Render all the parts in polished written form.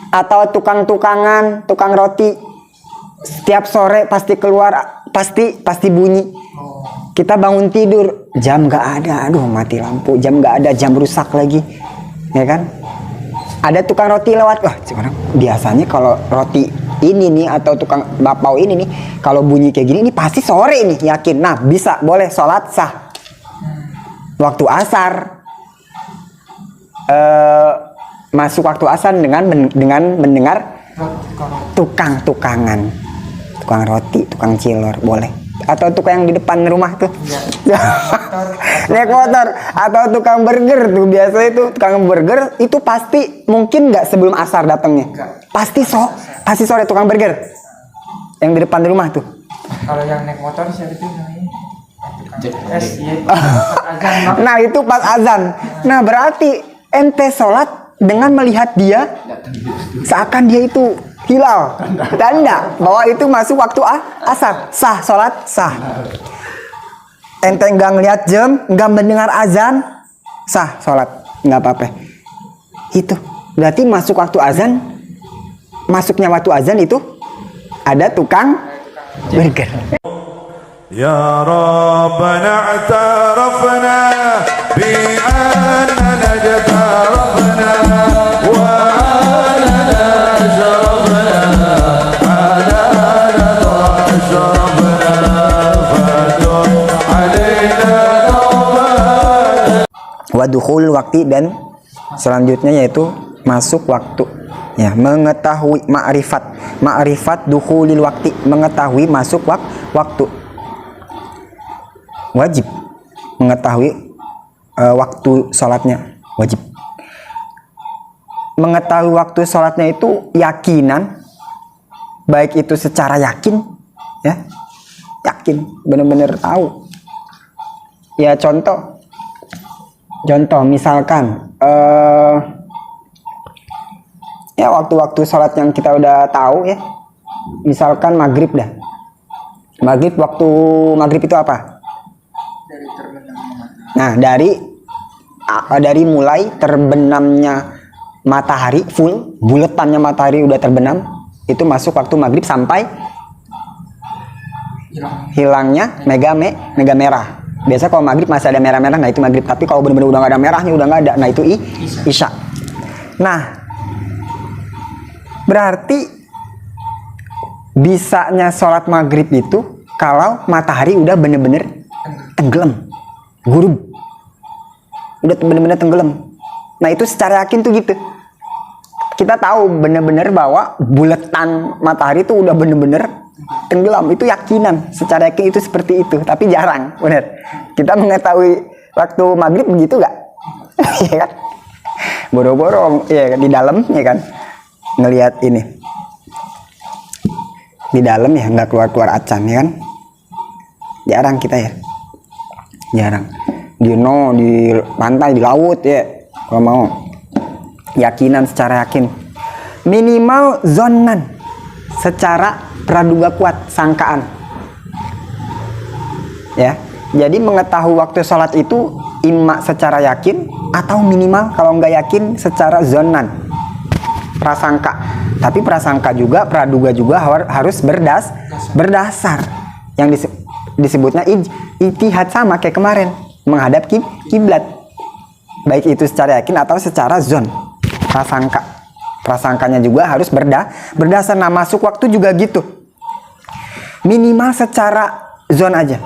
atau tukang-tukangan, tukang roti setiap sore pasti keluar, pasti bunyi. Kita bangun tidur, jam nggak ada, aduh mati lampu, jam nggak ada, jam rusak lagi, ya kan? Ada tukang roti lewat, wah sekarang biasanya kalau roti ini nih atau tukang bakpao ini nih, kalau bunyi kayak gini, ini pasti sore nih, yakin. Nah bisa, boleh sholat sah. Waktu asar, masuk waktu asar dengan mendengar tukang-tukangan, tukang roti, tukang cilor, boleh. Atau tukang yang di depan rumah tuh, naik motor, atau tukang burger tuh, biasanya itu tukang burger itu pasti mungkin nggak sebelum asar datangnya, pasti sore tukang burger yang di depan rumah tuh. Kalau yang naik motor siapa itu namanya? Nah itu pas azan. Nah berarti ente sholat dengan melihat dia seakan dia itu hilal, tanda bahwa itu masuk waktu asar, sah sholat sah. Ente nggak ngelihat jam, nggak mendengar azan, sah sholat, nggak apa-apa. Itu berarti masuk waktu azan. Masuknya waktu azan itu ada tukang burger. Ya Rabbana a'tarafna bi annana jatarafna wa anana sharafna anana sharafna fadun alaina nawman. Wa dukhul waktu, dan selanjutnya yaitu masuk waktu. Ya, mengetahui ma'rifat dukhulil waktu, mengetahui masuk waktu. Wajib mengetahui waktu sholatnya, wajib. Mengetahui waktu sholatnya itu yakinan, baik itu secara yakin, ya, yakin, benar-benar tahu. Ya contoh misalkan ya waktu-waktu sholat yang kita udah tahu ya, misalkan maghrib dah. Waktu maghrib itu apa? Nah dari mulai terbenamnya matahari full, buletannya matahari udah terbenam, itu masuk waktu maghrib sampai hilangnya mega merah. Biasa kalau maghrib masih ada merah-merah, nah itu maghrib. Tapi kalau benar-benar udah nggak ada merahnya, udah nggak ada, nah itu isya. Nah berarti bisanya sholat maghrib itu kalau matahari udah bener-bener tenggelam, gurub, udah bener-bener tenggelam. Nah itu secara yakin tuh gitu. Kita tahu bener-bener bahwa buletan matahari itu udah bener-bener tenggelam, itu yakinan. Secara yakin itu seperti itu, tapi jarang, bener. Kita mengetahui waktu maghrib begitu gak? Ya kan? Boro-boro, ya kan? Di dalam, ya kan? Ngelihat ini di dalam ya, nggak keluar acan, ya kan? Jarang kita ya, jarang. Di pantai, di laut ya, kalau mau yakinan secara yakin. Minimal zonan, secara praduga kuat, sangkaan. Ya, jadi mengetahui waktu sholat itu imma secara yakin atau minimal kalau nggak yakin secara zonan, prasangka. Tapi prasangka juga, praduga juga harus berdasar. Yang disebutnya ijtihad, sama kayak kemarin menghadap kiblat. Baik itu secara yakin atau secara zon, prasangka. Prasangkanya juga harus berdasar. Nah masuk waktu juga gitu. Minimal secara zon aja.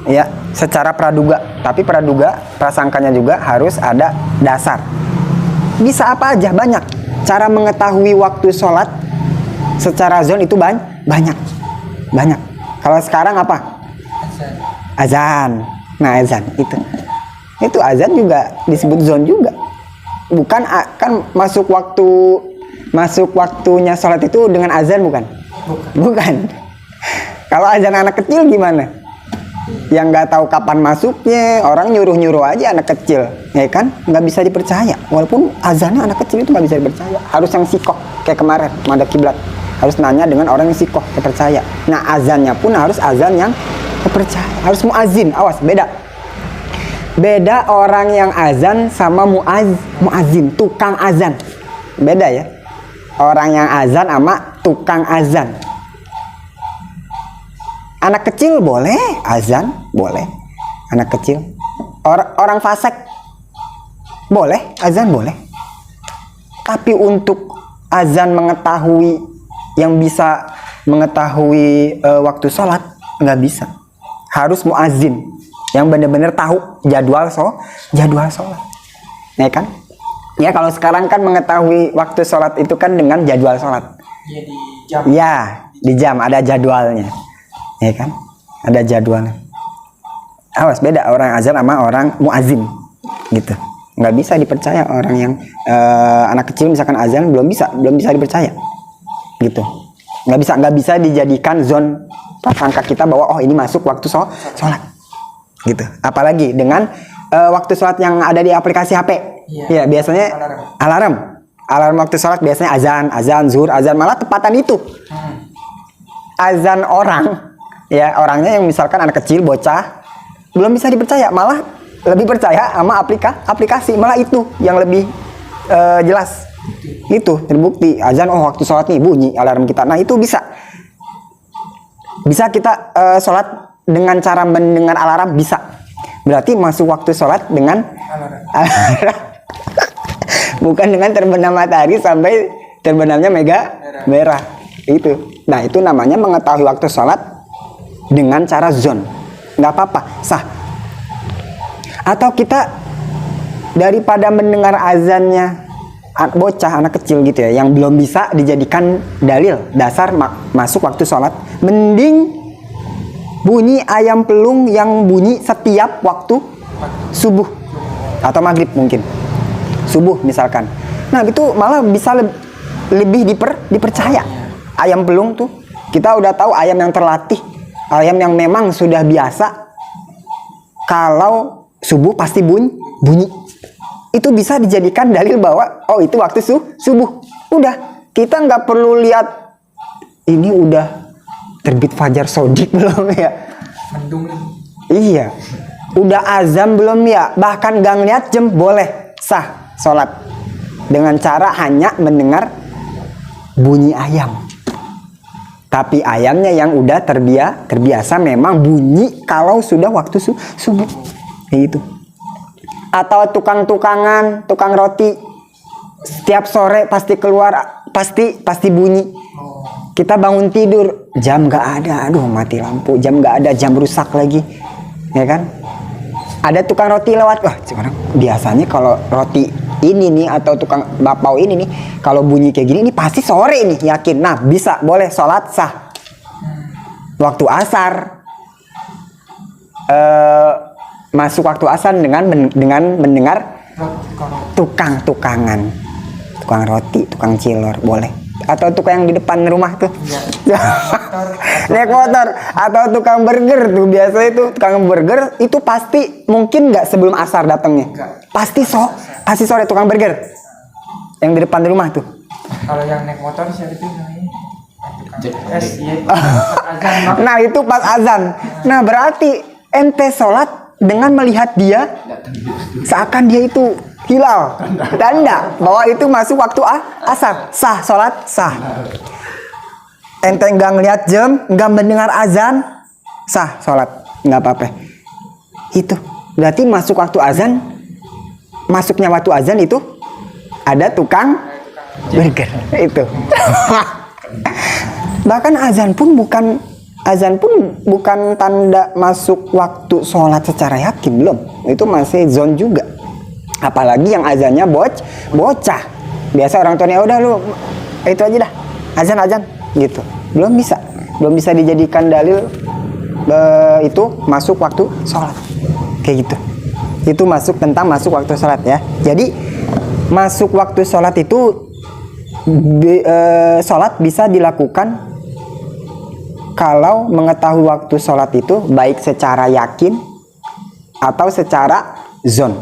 Ya, secara praduga. Tapi praduga, prasangkanya juga harus ada dasar. Bisa apa aja, banyak. Cara mengetahui waktu sholat secara zon itu banyak. Kalau sekarang apa? Azan. Nah azan itu azan juga disebut zon juga. Bukan kan masuk waktunya sholat itu dengan azan bukan. Kalau azan anak kecil gimana? Yang nggak tahu kapan masuknya, orang nyuruh aja anak kecil, ya kan? Nggak bisa dipercaya. Walaupun azannya anak kecil itu nggak bisa dipercaya. Harus yang sikoh kayak kemarin menghadap kiblat. Harus nanya dengan orang yang sikoh, terpercaya. Nah azannya pun harus azan yang terpercaya. Harus muazin, awas beda orang yang azan sama muazin, tukang azan. Beda ya. orang yang azan sama tukang azan. Anak kecil boleh azan, boleh. Anak kecil. Orang fasik boleh azan, boleh. Tapi untuk azan mengetahui yang bisa mengetahui waktu sholat nggak bisa. Harus muazin yang benar-benar tahu jadwal sholat. Ya kan? Ya kalau sekarang kan mengetahui waktu sholat itu kan dengan jadwal sholat. Iya di jam. Ya, di jam ada jadwalnya. Ya kan? Ada jadwalnya. Awas beda orang azan sama orang muazin gitu. Nggak bisa dipercaya orang yang anak kecil misalkan azan belum bisa dipercaya gitu. Nggak bisa dijadikan zone prasangka kita bahwa oh ini masuk waktu sholat gitu. Apalagi dengan waktu sholat yang ada di aplikasi HP. Iya. Ya biasanya alarm waktu sholat biasanya azan zuhur, azan, malah tepatan itu azan orang. Ya orangnya yang misalkan anak kecil, bocah belum bisa dipercaya, malah lebih percaya sama aplikasi, malah itu yang lebih jelas. Itu terbukti azan, oh waktu sholat nih bunyi alarm kita. Nah itu bisa kita sholat dengan cara mendengar alarm, bisa. Berarti masuk waktu sholat dengan alarm. Bukan dengan terbenam matahari sampai terbenamnya merah. Itu. Nah itu namanya mengetahui waktu sholat dengan cara zon, nggak apa-apa, sah. Atau kita daripada mendengar azannya bocah anak kecil gitu ya, yang belum bisa dijadikan dalil dasar masuk waktu sholat, mending bunyi ayam pelung yang bunyi setiap waktu subuh atau maghrib mungkin, subuh misalkan. Nah itu malah bisa lebih dipercaya. Ayam pelung tuh kita udah tahu ayam yang terlatih, ayam yang memang sudah biasa kalau subuh pasti bunyi. Itu bisa dijadikan dalil bahwa oh itu waktu subuh. Udah, kita nggak perlu lihat ini udah terbit fajar sodik belum ya. Mendung. Iya. Udah azan belum ya? Bahkan nggak ngeliat jam boleh sah sholat dengan cara hanya mendengar bunyi ayam. Tapi ayamnya yang udah terbiasa memang bunyi kalau sudah waktu subuh. Kayak gitu. Atau tukang roti setiap sore pasti keluar, pasti bunyi. Kita bangun tidur, jam nggak ada, aduh mati lampu, jam nggak ada, jam rusak lagi, ya kan? Ada tukang roti lewat, wah sekarang biasanya kalau roti ini nih atau tukang bapau ini nih, kalau bunyi kayak gini, ini pasti sore nih, yakin. Nah bisa, boleh sholat sah. Waktu asar, masuk waktu asar dengan mendengar tukang roti, tukang cilor, boleh. Atau tukang yang di depan rumah tuh, naik motor. Atau tukang burger tuh, biasanya itu tukang burger itu pasti mungkin nggak sebelum asar datangnya, pasti sore tukang burger yang di depan rumah tuh. Kalau yang naik motor siapa itu namanya? Nah itu pas azan. Nah berarti ente sholat dengan melihat dia seakan dia itu hilal, tanda bahwa itu masuk waktu asar, sah sholat sah. Ente nggak ngelihat jam, nggak mendengar azan, sah sholat, nggak apa-apa. Itu berarti masuk waktu azan. Masuknya waktu azan itu ada tukang burger itu. Bahkan azan pun bukan tanda masuk waktu sholat secara yakin, belum. Itu masih zon juga. Apalagi yang azannya bocah. Biasa orang tuanya udah lu itu aja dah, azan gitu. Belum bisa dijadikan dalil itu masuk waktu sholat. Kayak gitu. Itu tentang masuk waktu sholat ya. Jadi masuk waktu sholat itu sholat bisa dilakukan kalau mengetahui waktu sholat itu baik secara yakin atau secara zon,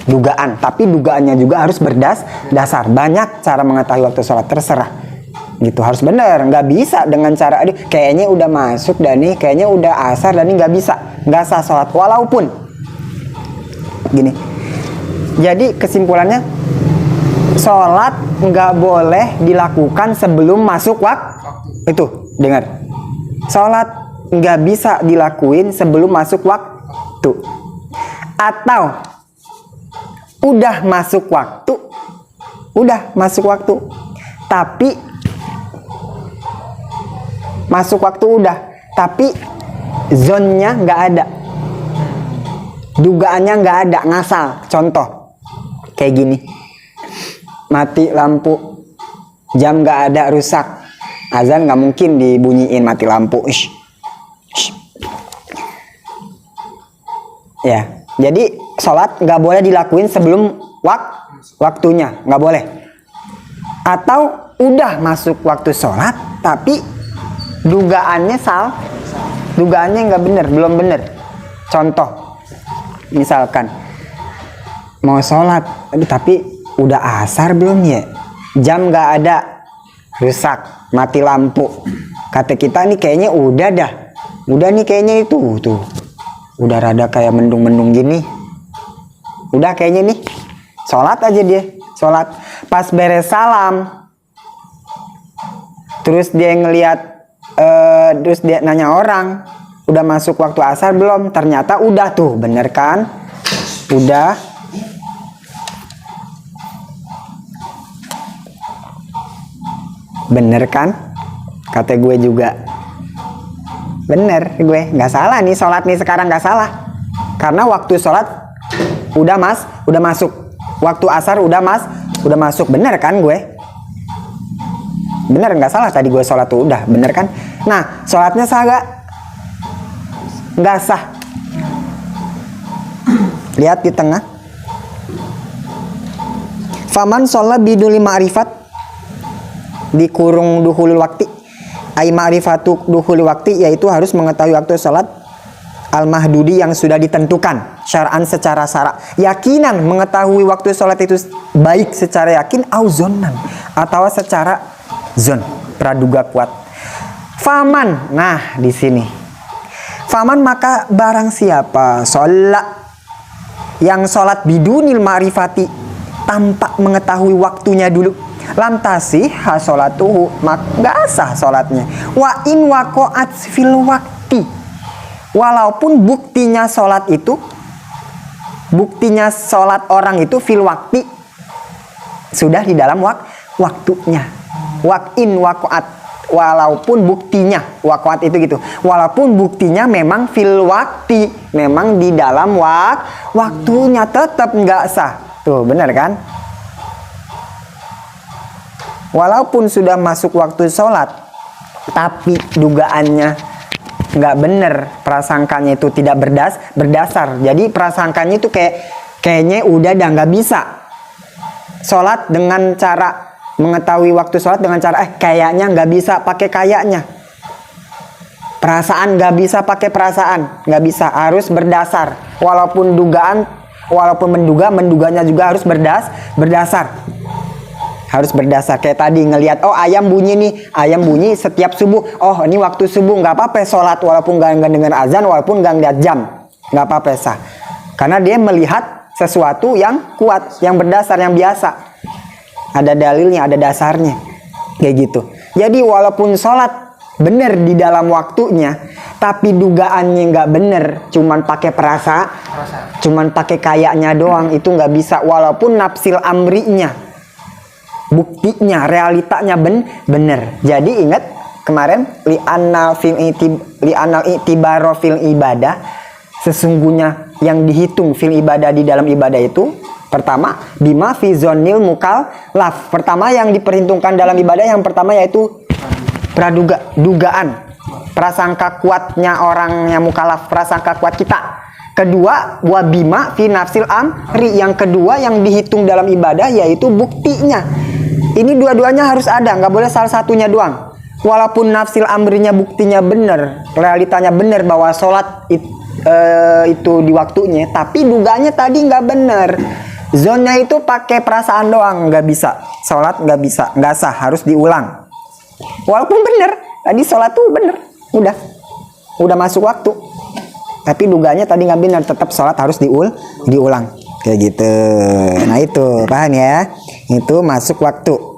dugaan. Tapi dugaannya juga harus berdasar. Banyak cara mengetahui waktu sholat, terserah gitu, harus benar. Nggak bisa dengan cara aduh kayaknya udah masuk dan nih kayaknya udah asar dan ini nggak bisa, nggak sah sholat walaupun gini. Jadi kesimpulannya sholat nggak boleh dilakukan sebelum masuk waktu. Itu dengar, sholat nggak bisa dilakuin sebelum masuk waktu, atau udah masuk waktu tapi masuk waktu udah, tapi zonnya nggak ada, dugaannya nggak ada, ngasal. Contoh kayak gini, mati lampu, jam nggak ada, rusak, azan nggak mungkin dibunyiin, mati lampu. Ish. Ya, jadi sholat nggak boleh dilakuin sebelum waktunya, nggak boleh. Atau udah masuk waktu sholat tapi dugaannya dugaannya nggak bener, belum bener. Contoh, misalkan mau sholat, tapi udah asar belum ya, jam nggak ada, rusak, mati lampu. Kata kita nih kayaknya udah nih kayaknya itu tuh, udah rada kayak mendung-mendung gini, udah kayaknya nih, sholat aja dia, sholat. Pas beres salam, terus dia ngelihat, terus dia nanya orang, udah masuk waktu asar belum? Ternyata udah tuh, bener kan? Udah. Bener kan? Kata gue juga. Bener gue, nggak salah nih sholat nih sekarang, nggak salah. Karena waktu sholat udah masuk. Waktu asar udah masuk, bener kan gue? Bener, nggak salah tadi gue sholat tuh udah, bener kan? Nah, sholatnya sah gak? Nggak sah. Lihat di tengah. Faman sholat bidul ma'rifat, dikurung duhulul waktu. Ai ma'rifatu duhulul waktu, yaitu harus mengetahui waktu sholat al-mahdudi yang sudah ditentukan syar'an secara syara. Yakinan mengetahui waktu sholat itu baik secara yakin, au zonnan, atau secara zon, praduga kuat. Faman, nah di sini. Faman, maka barang siapa sholat yang sholat bidunil ma'rifati, tanpa mengetahui waktunya dulu, lantasi hasolatuhu, maka nggak sah sholatnya. Wa in waqa'at fil wakti, walaupun buktinya sholat orang itu fil wakti, sudah di dalam waktunya. Wa in waqa'at, walaupun buktinya, waqa'at itu gitu, walaupun buktinya memang fil wakti, memang di dalam waktunya, tetap nggak sah. Tuh bener kan? Walaupun sudah masuk waktu sholat, tapi dugaannya nggak bener, prasangkanya itu tidak berdasar. Jadi prasangkanya itu kayaknya udah nggak bisa sholat dengan cara mengetahui waktu sholat dengan cara kayaknya, nggak bisa pakai kayaknya. Perasaan nggak bisa pakai perasaan, nggak bisa, harus berdasar. Walaupun menduganya juga harus berdasar. Harus berdasar. Kayak tadi ngelihat, oh ayam bunyi nih, ayam bunyi setiap subuh. Oh ini waktu subuh, nggak apa-apa sholat walaupun nggak dengar azan, walaupun nggak ngeliat jam, nggak apa-apa sah. Karena dia melihat sesuatu yang kuat, yang berdasar, yang biasa. Ada dalilnya, ada dasarnya, kayak gitu. Jadi walaupun sholat bener di dalam waktunya, tapi dugaannya nggak bener, cuman pakai cuman pakai kayaknya doang, itu nggak bisa. Walaupun nafsil amrinya, buktinya, realitanya bener. Jadi ingat kemarin li'anal i'tibaro fil ibadah, sesungguhnya yang dihitung fil ibadah di dalam ibadah itu, pertama bima fi zonil mukallaf, pertama yang diperhitungkan dalam ibadah yang pertama yaitu dugaan, prasangka kuatnya orangnya mukallaf, prasangka kuat kita. Kedua, wabima fi nafsil amri, yang kedua yang dihitung dalam ibadah yaitu buktinya. Ini dua-duanya harus ada, nggak boleh salah satunya doang. Walaupun nafsil amrinya buktinya bener, realitanya bener bahwa sholat itu di waktunya, tapi dugaannya tadi nggak bener. Zonnya itu pakai perasaan doang, nggak bisa. Sholat nggak bisa, nggak sah, harus diulang. Walaupun bener, tadi sholat tuh bener, udah masuk waktu. Tapi dugaannya tadi nggak benar, tetap sholat harus diulang. Kayak gitu. Nah itu, paham ya? Itu masuk waktu.